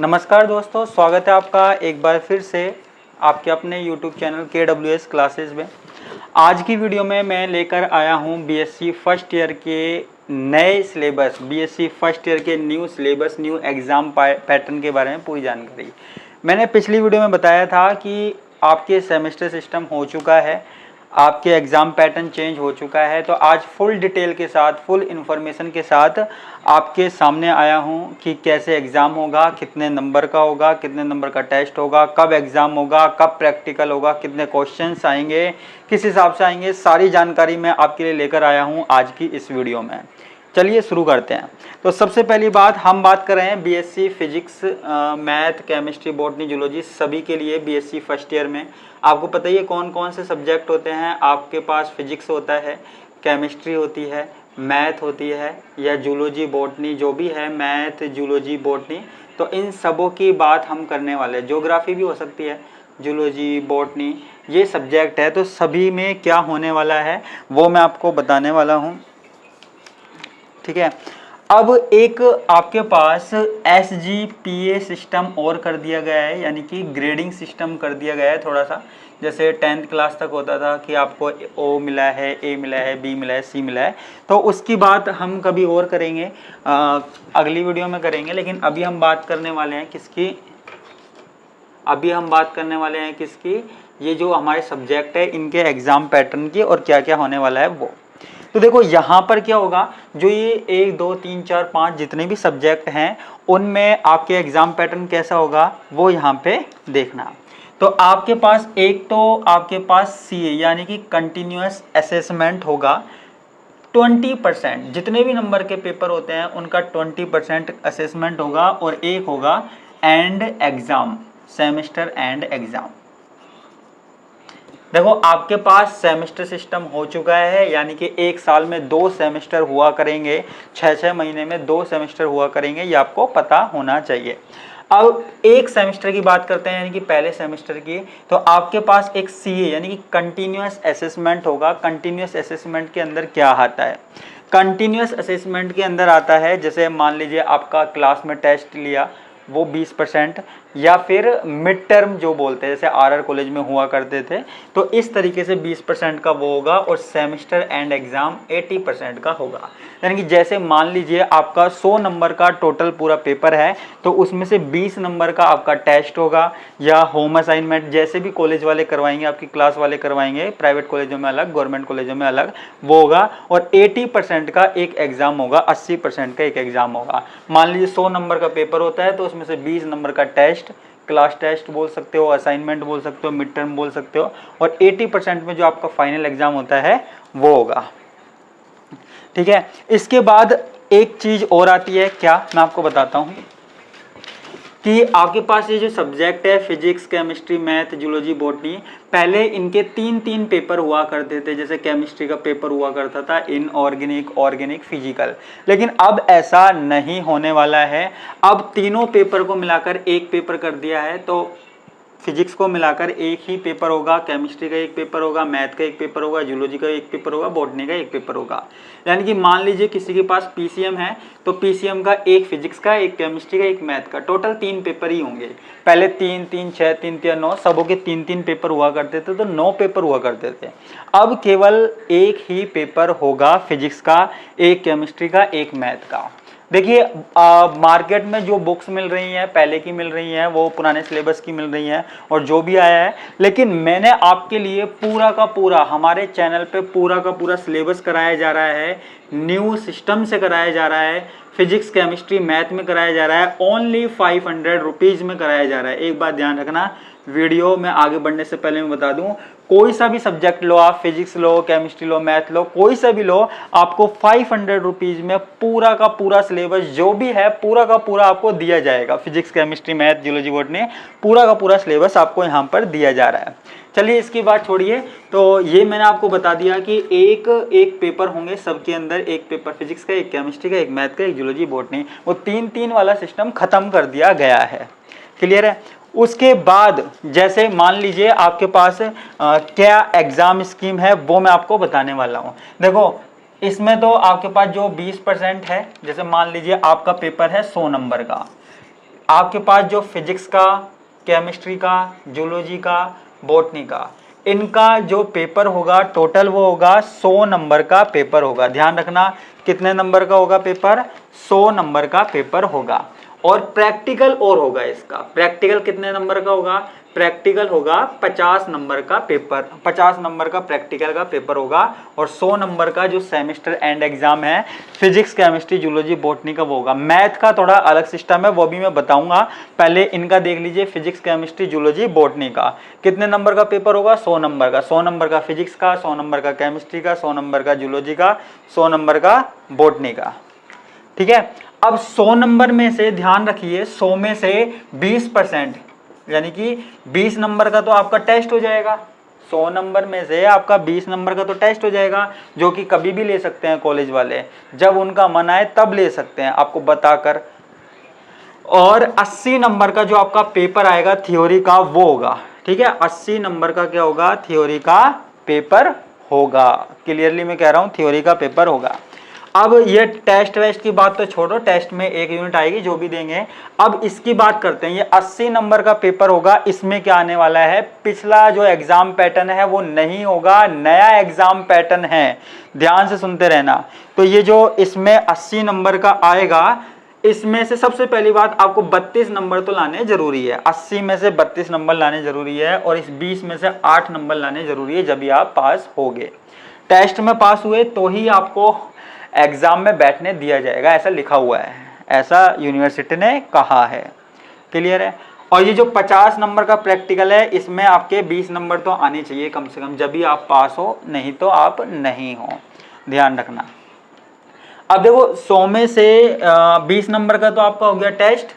नमस्कार दोस्तों, स्वागत है आपका एक बार फिर से आपके अपने YouTube चैनल KWS क्लासेस में। आज की वीडियो में मैं लेकर आया हूं बीएससी फर्स्ट ईयर के नए सिलेबस, बीएससी फर्स्ट ईयर के new syllabus, new exam pattern के बारे में पूरी जानकारी। मैंने पिछली वीडियो में बताया था कि आपके सेमेस्टर सिस्टम हो चुका है, आपके एग्ज़ाम पैटर्न चेंज हो चुका है। तो आज फुल डिटेल के साथ, फुल इन्फॉर्मेशन के साथ आपके सामने आया हूं कि कैसे एग्ज़ाम होगा, कितने नंबर का होगा, कितने नंबर का टेस्ट होगा, कब एग्ज़ाम होगा, कब प्रैक्टिकल होगा, कितने क्वेश्चंस आएंगे, किस हिसाब से आएंगे, सारी जानकारी मैं आपके लिए लेकर आया हूं आज की इस वीडियो में। चलिए शुरू करते हैं। तो सबसे पहली बात हम बात कर रहे हैं BSc physics, math, chemistry, botany, zoology सभी के लिए बीएससी फर्स्ट ईयर में आपको पता ही है कौन कौन से सब्जेक्ट होते हैं। आपके पास फिजिक्स होता है, केमिस्ट्री होती है, मैथ होती है या जूलॉजी बॉटनी, जो भी है मैथ, जूलॉजी, बॉटनी, तो इन सबों की बात हम करने वाले हैं। ज्योग्राफी भी हो सकती है, जूलॉजी, बॉटनी, ये सब्जेक्ट है। तो सभी में क्या होने वाला है वो मैं आपको बताने वाला हूँ, ठीक है। अब एक आपके पास SGPA सिस्टम और कर दिया गया है, यानी कि ग्रेडिंग सिस्टम कर दिया गया है थोड़ा सा। जैसे 10th क्लास तक होता था कि आपको O मिला है, A मिला है, B मिला है, C मिला है, तो उसकी बात हम कभी और करेंगे, अगली वीडियो में करेंगे। लेकिन अभी हम बात करने वाले हैं किसकी, ये जो हमारे सब्जेक्ट है इनके एग्ज़ाम पैटर्न की और क्या क्या होने वाला है वो। तो देखो यहाँ पर क्या होगा, जो ये 1 2 3 4 5 जितने भी सब्जेक्ट हैं उनमें आपके एग्ज़ाम पैटर्न कैसा होगा वो यहाँ पे देखना। तो आपके पास आपके पास CA यानी कि कंटिन्यूअस असेसमेंट होगा। 20% जितने भी नंबर के पेपर होते हैं उनका 20% असेसमेंट होगा, और एक होगा and exam, semester and exam. देखो आपके पास सेमेस्टर सिस्टम हो चुका है, यानी कि एक साल में 2 सेमेस्टर हुआ करेंगे, 6-6 महीने में 2 सेमेस्टर हुआ करेंगे, ये आपको पता होना चाहिए। अब एक सेमेस्टर की बात करते हैं, यानी कि पहले सेमेस्टर की। तो आपके पास एक CA यानी कि कंटिन्यूअस असेसमेंट होगा। कंटिन्यूअस असेसमेंट के अंदर क्या आता है? कंटिन्यूअस असेसमेंट के अंदर आता है, जैसे मान लीजिए आपका क्लास में टेस्ट लिया वो 20%, या फिर मिड टर्म जो बोलते हैं जैसे RR कॉलेज में हुआ करते थे, तो इस तरीके से 20% का वो होगा, और सेमेस्टर एंड एग्ज़ाम 80% का होगा। यानी कि जैसे मान लीजिए आपका 100 नंबर का टोटल पूरा पेपर है, तो उसमें से 20 नंबर का आपका टेस्ट होगा या होम असाइनमेंट, जैसे भी कॉलेज वाले करवाएंगे, आपकी क्लास वाले करवाएंगे, प्राइवेट कॉलेजों में अलग, गवर्नमेंट कॉलेजों में अलग, वो होगा। और 80% का एक एग्ज़ाम होगा, 80% का एक एग्ज़ाम होगा। मान लीजिए 100 नंबर का पेपर होता है, तो उसमें से 20 नंबर का टेस्ट, क्लास टेस्ट बोल सकते हो, असाइनमेंट बोल सकते हो, मिड टर्म बोल सकते हो, और 80% में जो आपका फाइनल एग्जाम होता है वो होगा, ठीक है। इसके बाद एक चीज और आती है, क्या मैं आपको बताता हूं कि आपके पास ये जो सब्जेक्ट है physics, chemistry, math, zoology, botany, पहले इनके 3-3 पेपर हुआ करते थे। जैसे केमिस्ट्री का पेपर हुआ करता था इनऑर्गेनिक, ऑर्गेनिक, फिजिकल, लेकिन अब ऐसा नहीं होने वाला है। अब तीनों पेपर को मिलाकर एक पेपर कर दिया है। तो फिजिक्स को मिलाकर एक ही पेपर होगा, केमिस्ट्री का एक पेपर होगा, मैथ का एक पेपर होगा, जूलॉजी का एक पेपर होगा, बॉटनी का एक पेपर होगा। यानी कि मान लीजिए किसी के पास PCM है, तो PCM का एक फिजिक्स का, एक केमिस्ट्री का, एक मैथ का, टोटल 3 पेपर ही होंगे। पहले 3-3, 6, 3-3, 9 सबों के 3-3 पेपर हुआ करते थे, तो 9 पेपर हुआ करते थे। अब केवल एक ही पेपर होगा फिजिक्स का, एक केमिस्ट्री का, एक मैथ का। देखिए मार्केट में जो बुक्स मिल रही हैं पहले की मिल रही हैं, वो पुराने सिलेबस की मिल रही हैं, और जो भी आया है, लेकिन मैंने आपके लिए पूरा का पूरा हमारे चैनल पे पूरा का पूरा सिलेबस कराया जा रहा है, न्यू सिस्टम से कराया जा रहा है, फिजिक्स, केमिस्ट्री, मैथ में कराया जा रहा है, ओनली 500 रुपीज़ में कराया जा रहा है। एक बात ध्यान रखना, वीडियो में आगे बढ़ने से पहले मैं बता दूं, कोई सा भी सब्जेक्ट लो, आप फिजिक्स लो, केमिस्ट्री लो, मैथ लो, कोई सा भी लो, आपको 500 रुपीज़ में पूरा का पूरा सिलेबस जो भी है पूरा का पूरा आपको दिया जाएगा। Physics, chemistry, math, zoology, botany, पूरा का पूरा सिलेबस आपको यहाँ पर दिया जा रहा है। चलिए इसकी बात छोड़िए, तो ये मैंने आपको बता दिया कि एक पेपर होंगे सबके अंदर, एक पेपर फिजिक्स का, एक केमिस्ट्री का, एक मैथ का, एक जूलॉजी, बॉटनी, वो 3-3 वाला सिस्टम खत्म कर दिया गया है। क्लियर है? उसके बाद जैसे मान लीजिए आपके पास क्या एग्जाम स्कीम है वो मैं आपको बताने वाला हूँ। देखो इसमें तो आपके पास जो 20% है, जैसे मान लीजिए आपका पेपर है 100 नंबर का, आपके पास जो फिजिक्स का, केमिस्ट्री का, जूलॉजी का, बॉटनी का, इनका जो पेपर होगा टोटल वो होगा 100 नंबर का पेपर होगा। ध्यान रखना कितने नंबर का होगा पेपर, 100 नंबर का पेपर होगा। और प्रैक्टिकल और होगा इसका, प्रैक्टिकल कितने नंबर का होगा, प्रैक्टिकल होगा 50 नंबर का पेपर, 50 नंबर का प्रैक्टिकल का पेपर होगा। और 100 नंबर का जो सेमेस्टर एंड एग्जाम है फिजिक्स, केमिस्ट्री, जूलॉजी, बॉटनी का वो होगा। मैथ का थोड़ा अलग सिस्टम है, वो भी मैं बताऊंगा, पहले इनका देख लीजिए। फिजिक्स, केमिस्ट्री, जूलॉजी, बॉटनी का कितने नंबर का पेपर होगा, 100 नंबर का। 100 नंबर का फिजिक्स का, 100 नंबर का केमिस्ट्री का, 100 नंबर का जूलॉजी का, 100 नंबर का बॉटनी का। ठीक है, अब 100 नंबर में से ध्यान रखिए 100 में से 20%, यानी कि 20 नंबर का तो आपका टेस्ट हो जाएगा। 100 नंबर में से आपका 20 नंबर का तो टेस्ट हो जाएगा, जो कि कभी भी ले सकते हैं कॉलेज वाले, जब उनका मन आए तब ले सकते हैं आपको बताकर। और 80 नंबर का जो आपका पेपर आएगा थ्योरी का वो होगा। ठीक है, 80 नंबर का क्या होगा, थ्योरी का पेपर होगा। क्लियरली मैं कह रहा हूं थ्योरी का पेपर होगा। अब ये टेस्ट वेस्ट की बात तो छोड़ो, टेस्ट में 1 यूनिट आएगी जो भी देंगे। अब इसकी बात करते हैं, ये 80 नंबर का पेपर होगा। इसमें क्या आने वाला है, पिछला जो एग्जाम पैटर्न है वो नहीं होगा, नया एग्जाम पैटर्न है। ध्यान से सुनते रहना। तो ये जो इसमें 80 नंबर का आएगा, इसमें से सबसे पहली बात आपको 32 नंबर तो लाने जरूरी है। 80 में से 32 नंबर लाने जरूरी है, और इस 20 में से 8 नंबर लाने जरूरी है, जब भी आप पास होगे। टेस्ट में पास हुए तो ही आपको एग्जाम में बैठने दिया जाएगा, ऐसा लिखा हुआ है, ऐसा यूनिवर्सिटी ने कहा है। क्लियर है। और ये जो 50 नंबर का प्रैक्टिकल है, इसमें आपके 20 नंबर तो आने चाहिए कम से कम, जब भी आप पास हो, नहीं तो आप नहीं हो। ध्यान रखना। अब देखो 100 में से 20 नंबर का तो आपका हो गया टेस्ट,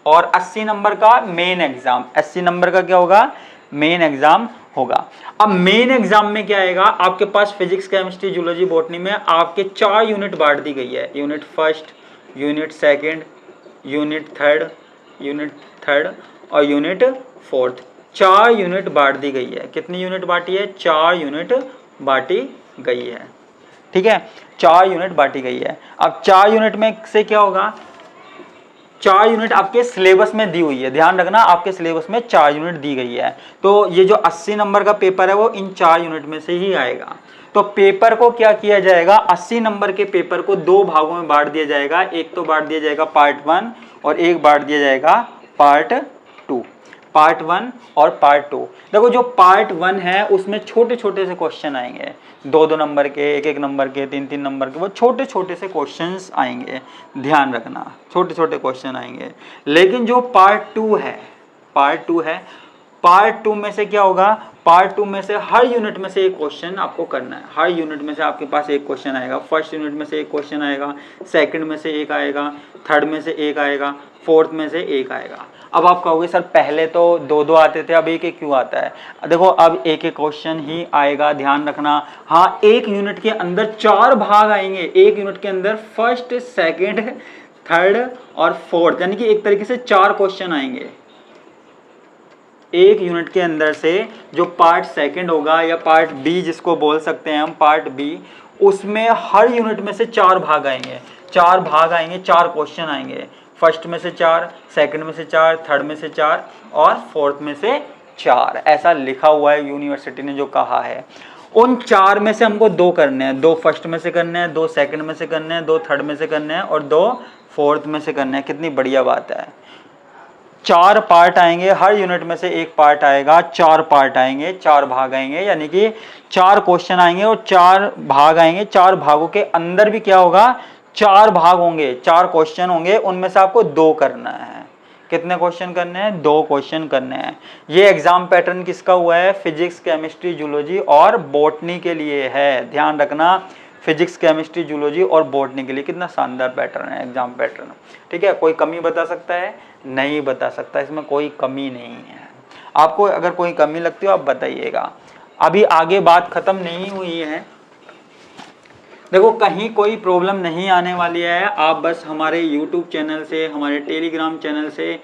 और 80 नंबर का मेन एग्जाम। 80 नंबर का क्या होगा, मेन एग्जाम होगा। अब मेन एग्जाम में क्या आएगा, आपके पास फिजिक्स, केमिस्ट्री, जूलॉजी, बॉटनी में आपके 4 यूनिट बांट दी गई है। Unit first, unit second, unit third और यूनिट फोर्थ। 4 यूनिट बांट दी गई है। कितनी यूनिट बांटी है, 4 यूनिट बांटी गई है। ठीक है, 4 यूनिट बांटी गई है। अब 4 यूनिट में से क्या होगा, 4 यूनिट आपके सिलेबस में दी हुई है। ध्यान रखना, आपके सिलेबस में 4 यूनिट दी गई है। तो ये जो 80 नंबर का पेपर है वो इन 4 यूनिट में से ही आएगा। तो पेपर को क्या किया जाएगा, 80 नंबर के पेपर को 2 भागों में बांट दिया जाएगा। एक तो बांट दिया जाएगा पार्ट 1 और एक बांट दिया जाएगा पार्ट 2। पार्ट 1 और पार्ट 2। देखो जो पार्ट 1 है उसमें छोटे छोटे से क्वेश्चन आएंगे, 2-2 नंबर के, 1-1 नंबर के, 3-3 नंबर के, वो छोटे छोटे से क्वेश्चंस आएंगे। ध्यान रखना, छोटे छोटे क्वेश्चन आएंगे। लेकिन जो पार्ट 2 है, पार्ट 2 में से क्या होगा, पार्ट 2 में से हर यूनिट में से एक क्वेश्चन आपको करना है। हर यूनिट में से आपके पास एक क्वेश्चन आएगा। फर्स्ट यूनिट में से एक क्वेश्चन आएगा, सेकंड में से एक आएगा, थर्ड में से एक आएगा, फोर्थ में से एक आएगा। अब आप कहोगे सर पहले तो 2-2 आते थे, अब एक एक क्यों आता है। देखो अब एक एक क्वेश्चन ही आएगा। ध्यान रखना। हाँ, एक यूनिट के अंदर 4 भाग आएंगे। एक यूनिट के अंदर फर्स्ट, सेकंड, थर्ड और फोर्थ, यानी कि एक तरीके से 4 क्वेश्चन आएंगे एक यूनिट के अंदर से। जो पार्ट सेकंड होगा या पार्ट बी जिसको बोल सकते हैं हम, पार्ट बी, उसमें हर यूनिट में से 4 भाग आएंगे। 4 भाग आएंगे, 4 क्वेश्चन आएंगे। फर्स्ट में से 4, सेकंड में से 4, थर्ड में से 4 और फोर्थ में से 4। ऐसा लिखा हुआ है, यूनिवर्सिटी ने जो कहा है। उन 4 में से हमको 2 करने हैं। 2 फर्स्ट में से करने हैं, 2 सेकंड में से करने हैं, 2 थर्ड में से करने हैं और 2 फोर्थ में से करने हैं। कितनी बढ़िया बात है। 4 पार्ट आएंगे, हर यूनिट में से एक पार्ट आएगा। 4 पार्ट आएंगे, 4 भाग आएंगे, यानी कि 4 क्वेश्चन आएंगे और 4 भाग आएंगे। 4 भागों के अंदर भी क्या होगा, 4 भाग होंगे, 4 क्वेश्चन होंगे। उनमें से आपको 2 करना है। कितने क्वेश्चन करने हैं, 2 क्वेश्चन करने हैं। ये एग्जाम पैटर्न किसका हुआ है, फिजिक्स, केमिस्ट्री, जूलॉजी और बॉटनी के लिए है। ध्यान रखना, फिजिक्स, केमिस्ट्री, जूलॉजी और बॉटनी के लिए कितना शानदार पैटर्न है, एग्जाम पैटर्न। ठीक है, कोई कमी बता सकता है, नहीं बता सकता, इसमें कोई कमी नहीं है। आपको अगर कोई कमी लगती हो आप बताइएगा। अभी आगे बात खत्म नहीं हुई है। देखो कहीं कोई प्रॉब्लम नहीं आने वाली है। आप बस हमारे YouTube चैनल से, हमारे टेलीग्राम चैनल से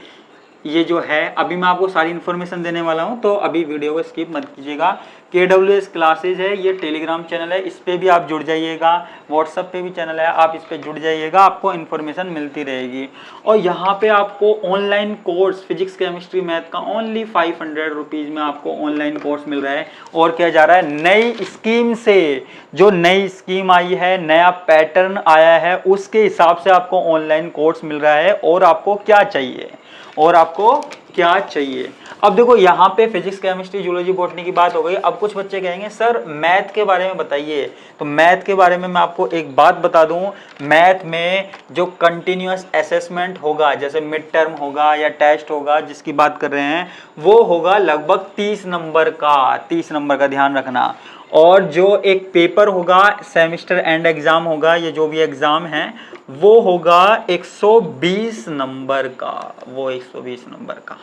ये जो है अभी मैं आपको सारी इन्फॉर्मेशन देने वाला हूं, तो अभी वीडियो को स्किप मत कीजिएगा। KWS क्लासेज है, ये टेलीग्राम चैनल है, इस पे भी आप जुड़ जाइएगा। व्हाट्सएप पे भी चैनल है, आप इस पे जुड़ जाइएगा, आपको इन्फॉर्मेशन मिलती रहेगी। और यहाँ पे आपको online course physics chemistry math का ओनली 500 रुपीज़ में आपको ऑनलाइन कोर्स मिल रहा है। और क्या जा रहा है, नई स्कीम से, जो नई स्कीम आई है, नया पैटर्न आया है, उसके हिसाब से आपको ऑनलाइन कोर्स मिल रहा है। और आपको क्या चाहिए, और आपको क्या चाहिए। अब देखो यहाँ पे फिजिक्स केमिस्ट्री जूलॉजी बॉटनी की बात हो गई। अब कुछ बच्चे कहेंगे सर मैथ के बारे में बताइए। तो मैथ के बारे में मैं आपको एक बात बता दूं, मैथ में जो कंटिन्यूअस असेसमेंट होगा, जैसे मिड टर्म होगा या टेस्ट होगा जिसकी बात कर रहे हैं, वो होगा लगभग 30 नंबर का, 30 नंबर का, ध्यान रखना। और जो एक पेपर होगा, सेमेस्टर एंड एग्जाम होगा, ये जो भी एग्जाम है वो होगा 120 नंबर का, वो 120 नंबर का,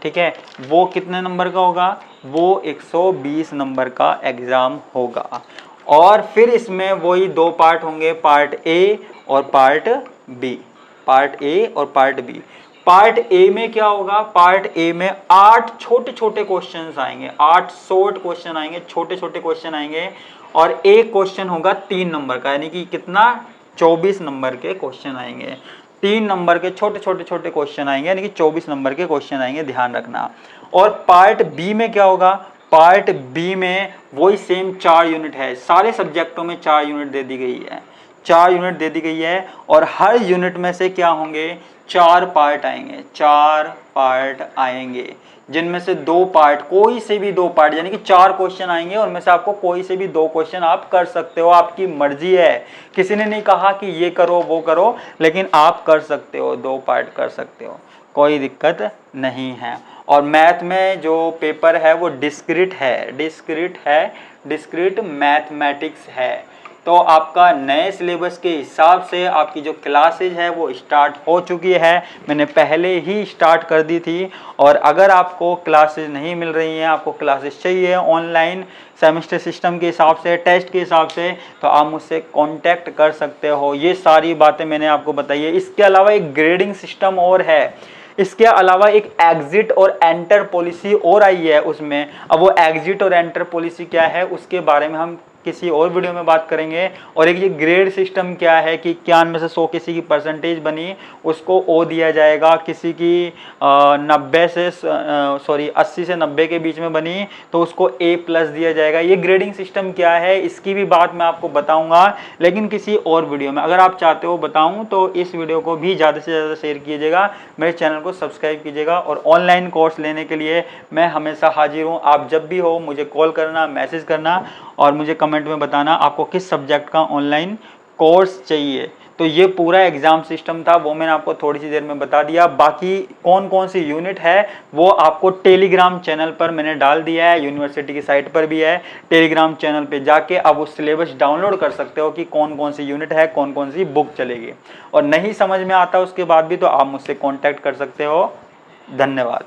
ठीक है। वो कितने नंबर का होगा, वो 120 नंबर का एग्जाम होगा। और फिर इसमें वही दो पार्ट होंगे, पार्ट ए और पार्ट बी, पार्ट ए और पार्ट बी। पार्ट ए में क्या होगा, पार्ट ए में 8 छोटे छोटे क्वेश्चंस आएंगे, 8 शॉर्ट क्वेश्चन आएंगे, छोटे छोटे क्वेश्चन आएंगे। और एक क्वेश्चन होगा 3 नंबर का, यानी कि कितना, 24 नंबर के क्वेश्चन आएंगे। 3 नंबर के छोटे छोटे क्वेश्चन आएंगे, यानी कि 24 नंबर के क्वेश्चन आएंगे, ध्यान रखना। और पार्ट बी में क्या होगा, पार्ट बी में वही सेम 4 यूनिट है, सारे सब्जेक्टों में 4 यूनिट दे दी गई है, 4 यूनिट दे दी गई है। और हर यूनिट में से क्या होंगे, 4 पार्ट आएंगे, 4 पार्ट आएंगे, जिनमें से 2 पार्ट, कोई से भी 2 पार्ट, यानी कि 4 क्वेश्चन आएंगे, उनमें से आपको कोई से भी 2 क्वेश्चन आप कर सकते हो, आपकी मर्जी है। किसी ने नहीं कहा कि ये करो वो करो, लेकिन आप कर सकते हो, 2 पार्ट कर सकते हो, कोई दिक्कत नहीं है। और मैथ में जो पेपर है वो डिस्क्रीट है, डिस्क्रीट मैथमेटिक्स है। तो आपका नए सिलेबस के हिसाब से आपकी जो क्लासेज है वो स्टार्ट हो चुकी है, मैंने पहले ही स्टार्ट कर दी थी। और अगर आपको क्लासेज नहीं मिल रही हैं, आपको क्लासेज चाहिए ऑनलाइन सेमेस्टर सिस्टम के हिसाब से, टेस्ट के हिसाब से, तो आप मुझसे कांटेक्ट कर सकते हो। ये सारी बातें मैंने आपको बताई है। इसके अलावा एक ग्रेडिंग सिस्टम और है, इसके अलावा एक एग्जिट और एंटर पॉलिसी और आई है उसमें। अब वो एग्जिट और एंटर पॉलिसी क्या है उसके बारे में हम किसी और वीडियो में बात करेंगे। और एक ये ग्रेड सिस्टम क्या है कि 91 में से 100 किसी की परसेंटेज बनी उसको ओ दिया जाएगा, किसी की 80 से 90 के बीच में बनी तो उसको A+ दिया जाएगा। ये ग्रेडिंग सिस्टम क्या है इसकी भी बात मैं आपको बताऊंगा, लेकिन किसी और वीडियो में। अगर आप चाहते हो बताऊं तो इस वीडियो को भी ज़्यादा से ज़्यादा शेयर कीजिएगा, मेरे चैनल को सब्सक्राइब कीजिएगा। और ऑनलाइन कोर्स लेने के लिए मैं हमेशा हाजिर हूँ। आप जब भी हो मुझे कॉल करना, मैसेज करना और मुझे कमेंट में बताना आपको किस सब्जेक्ट का ऑनलाइन कोर्स चाहिए। तो ये पूरा एग्जाम सिस्टम था, वो मैंने आपको थोड़ी सी देर में बता दिया। बाकी कौन कौन सी यूनिट है वो आपको टेलीग्राम चैनल पर मैंने डाल दिया है, यूनिवर्सिटी की साइट पर भी है। टेलीग्राम चैनल पे जाके आप उस सिलेबस डाउनलोड कर सकते हो कि कौन कौन सी यूनिट है, कौन कौन सी बुक चलेगी। और नहीं समझ में आता उसके बाद भी तो आप मुझसे कॉन्टैक्ट कर सकते हो। धन्यवाद।